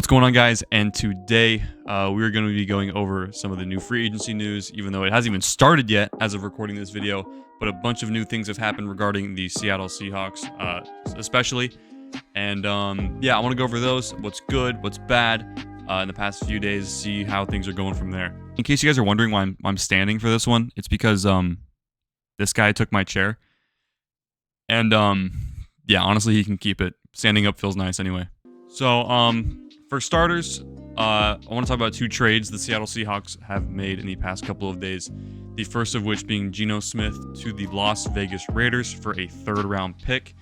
What's going on, guys? And today we're going to be going over some of the new free agency news, even though it hasn't even started yet as of recording this video, but a bunch of new things have happened regarding the Seattle Seahawks, especially. And yeah, I want to go over those, what's good, what's bad in the past few days, see how things are going from there. In case you guys are wondering why I'm standing for this one, it's because this guy took my chair. And yeah, honestly, he can keep it. Standing up feels nice anyway. So, for starters, I want to talk about two trades the Seattle Seahawks have made in the past couple of days. The first of which being Geno Smith to the Las Vegas Raiders for a third-round pick.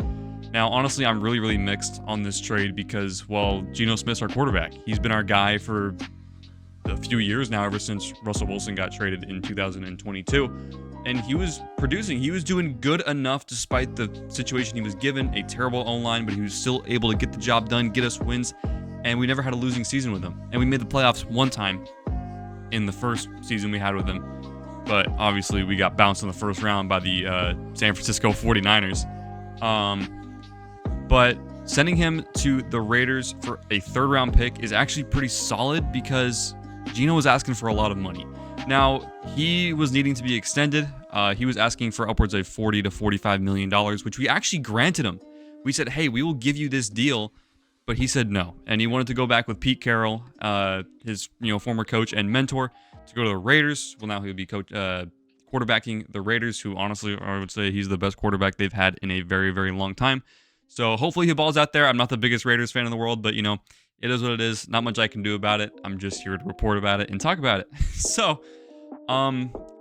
Now, honestly, I'm really mixed on this trade because, well, Geno Smith's our quarterback. He's been our guy for a few years now, ever since Russell Wilson got traded in 2022. And he was producing. He was doing good enough despite the situation he was given. A terrible O-line, but he was still able to get the job done, get us wins. And we never had a losing season with him. And we made the playoffs one time in the first season we had with him. But obviously we got bounced in the first round by the San Francisco 49ers. But sending him to the Raiders for a third-round pick is actually pretty solid because Geno was asking for a lot of money. Now, he was needing to be extended. He was asking for upwards of $40 to $45 million, which we actually granted him. We said, hey, we will give you this deal. But he said no, and he wanted to go back with Pete Carroll, his former coach and mentor, to go to the Raiders. Well, now he'll be quarterbacking the Raiders, who honestly, I would say he's the best quarterback they've had in a very long time. So hopefully he balls out there. I'm not the biggest Raiders fan in the world, but it is what it is. Not much I can do about it. I'm just here to report about it and talk about it. So,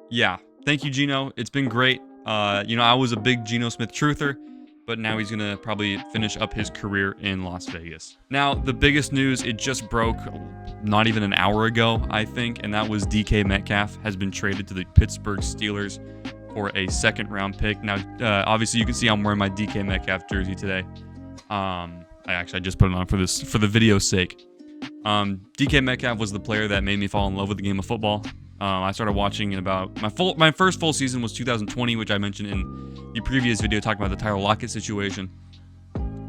yeah, thank you, Geno. It's been great. I was a big Geno Smith truther. But now he's going to probably finish up his career in Las Vegas. Now, the biggest news, it just broke not even an hour ago, I think, and that was DK Metcalf has been traded to the Pittsburgh Steelers for a second-round pick. Now, obviously, you can see I'm wearing my DK Metcalf jersey today. I just put it on for the video's sake. DK Metcalf was the player that made me fall in love with the game of football. I started watching in about my first full season was 2020, which I mentioned in the previous video talking about the Tyler Lockett situation.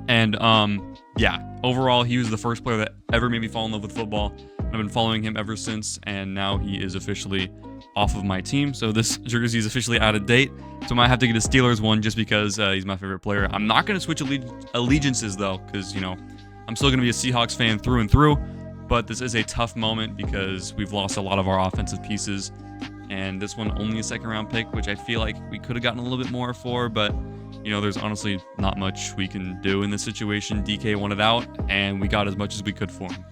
And yeah, overall, he was the first player that ever made me fall in love with football. I've been following him ever since, and now he is officially off of my team. So this jersey is officially out of date. So I might have to get a Steelers one just because he's my favorite player. I'm not going to switch allegiances though, because I'm still going to be a Seahawks fan through and through. But this is a tough moment because we've lost a lot of our offensive pieces. And this one only a second-round pick, which I feel like we could have gotten a little bit more for. But, there's honestly not much we can do in this situation. DK wanted out, and we got as much as we could for him.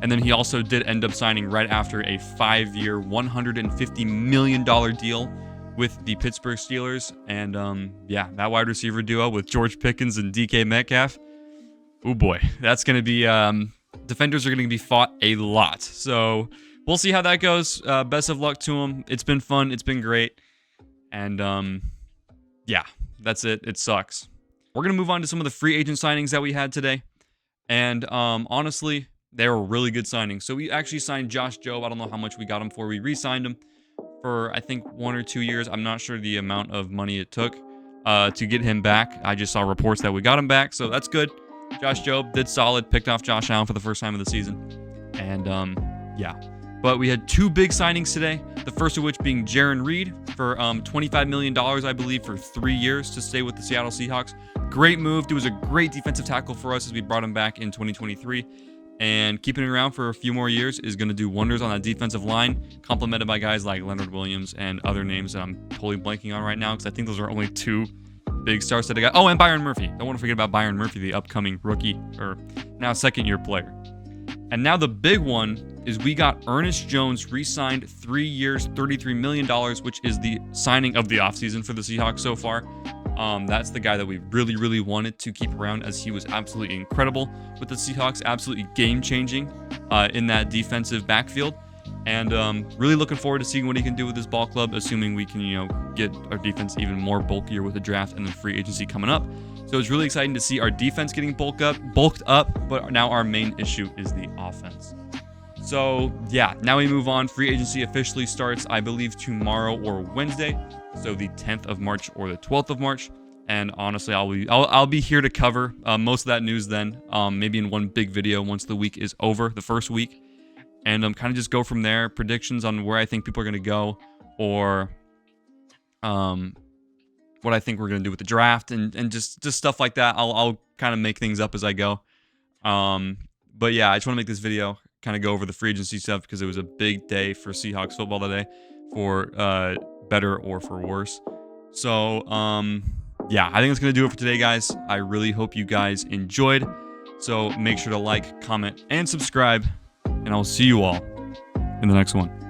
And then he also did end up signing right after a 5-year, $150 million deal with the Pittsburgh Steelers. And, yeah, that wide receiver duo with George Pickens and DK Metcalf. Oh, boy. That's going to be... defenders are going to be fought a lot. So we'll see how that goes. Best of luck to them. It's been fun. It's been great. And yeah, that's it. It sucks. We're going to move on to some of the free agent signings that we had today. And honestly, they were really good signings. So we actually signed Josh Jobe. I don't know how much we got him for. We re-signed him for, I think, 1 or 2 years. I'm not sure the amount of money it took to get him back. I just saw reports that we got him back. So that's good. Josh Jobe did solid, picked off Josh Allen for the first time of the season. And, yeah. But we had 2 big signings today. The first of which being Jarran Reed for $25 million, I believe, for 3 years to stay with the Seattle Seahawks. Great move. It was a great defensive tackle for us as we brought him back in 2023. And keeping him around for a few more years is going to do wonders on that defensive line, complemented by guys like Leonard Williams and other names that I'm totally blanking on right now because I think those are only 2 big stars that I got. Oh, and Byron Murphy. Don't want to forget about Byron Murphy, the upcoming rookie, or now second-year player. And now the big one is we got Ernest Jones re-signed 3 years, $33 million, which is the signing of the offseason for the Seahawks so far. That's the guy that we really wanted to keep around as he was absolutely incredible with the Seahawks, absolutely game-changing in that defensive backfield. And really looking forward to seeing what he can do with this ball club, assuming we can, get our defense even more bulkier with the draft and the free agency coming up. So it's really exciting to see our defense getting bulked up, but now our main issue is the offense. So yeah, now we move on. Free agency officially starts, I believe, tomorrow or Wednesday. So the 10th of March or the 12th of March. And honestly, I'll be here to cover most of that news then, maybe in one big video once the week is over, the first week, and kind of just go from there. Predictions on where I think people are going to go, or what I think we're going to do with the draft, and just stuff like that. I'll kind of make things up as I go. But yeah, I just want to make this video, kind of go over the free agency stuff, because it was a big day for Seahawks football today, for better or for worse. So yeah, I think that's going to do it for today, guys. I really hope you guys enjoyed. So make sure to like, comment, and subscribe, and I'll see you all in the next one.